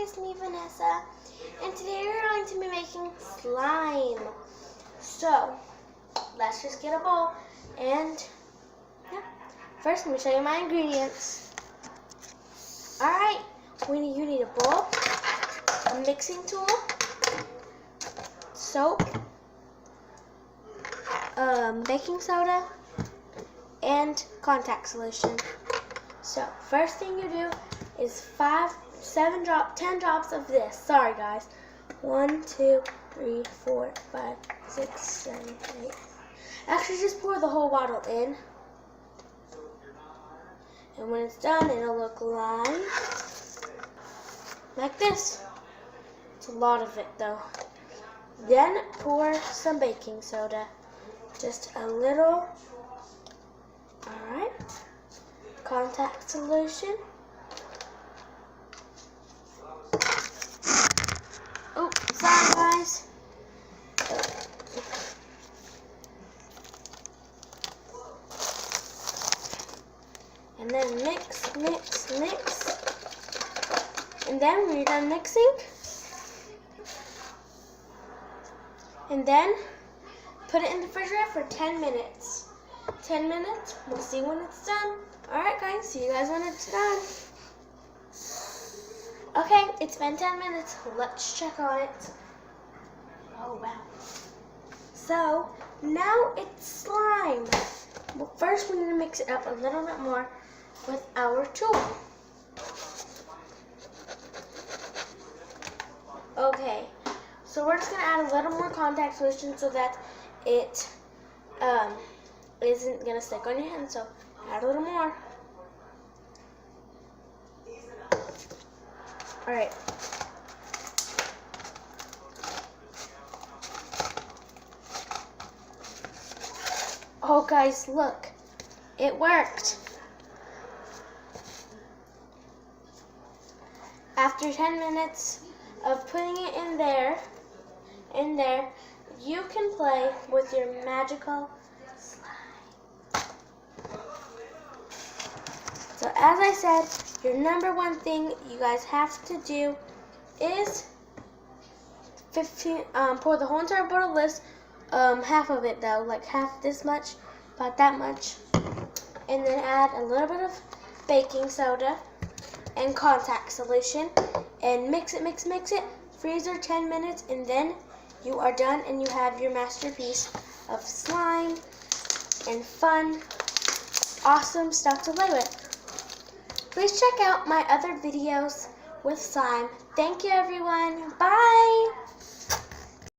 it's me, Vanessa, and today we're going to be making slime. So, let's just get a bowl, and first let me show you my ingredients. Alright, you need a bowl, a mixing tool, soap, baking soda, and contact solution. So, first thing you do is 10 drops of this. Sorry guys. 1, 2, 3, 4, 5, 6, 7, 8. Actually, just pour the whole bottle in. And when it's done, it'll look like this. It's a lot of it though. Then pour some baking soda. Just a little. Alright. Contact solution. Oh, sorry guys. And then mix, mix, mix. And then when you're done mixing, and then put it in the refrigerator for 10 minutes. 10 minutes, we'll see when it's done. Alright guys, see you guys when it's done. Okay, it's been 10 minutes. Let's check on it. Oh wow. So, now it's slime. Well, first we need to mix it up a little bit more with our tool. Okay, so we're just going to add a little more contact solution so that it isn't going to stick on your hand. So, add a little more. Alright. Oh guys, look. It worked. After 10 minutes of putting it in there, you can play with your magical slime. So as I said, your number one thing you guys have to do is pour the whole entire bottle of this, half of it though, like half this much, about that much, and then add a little bit of baking soda and contact solution, and mix it, mix, mix it, freezer 10 minutes, and then you are done and you have your masterpiece of slime and fun, awesome stuff to play with. Please check out my other videos with slime. Thank you everyone. Bye!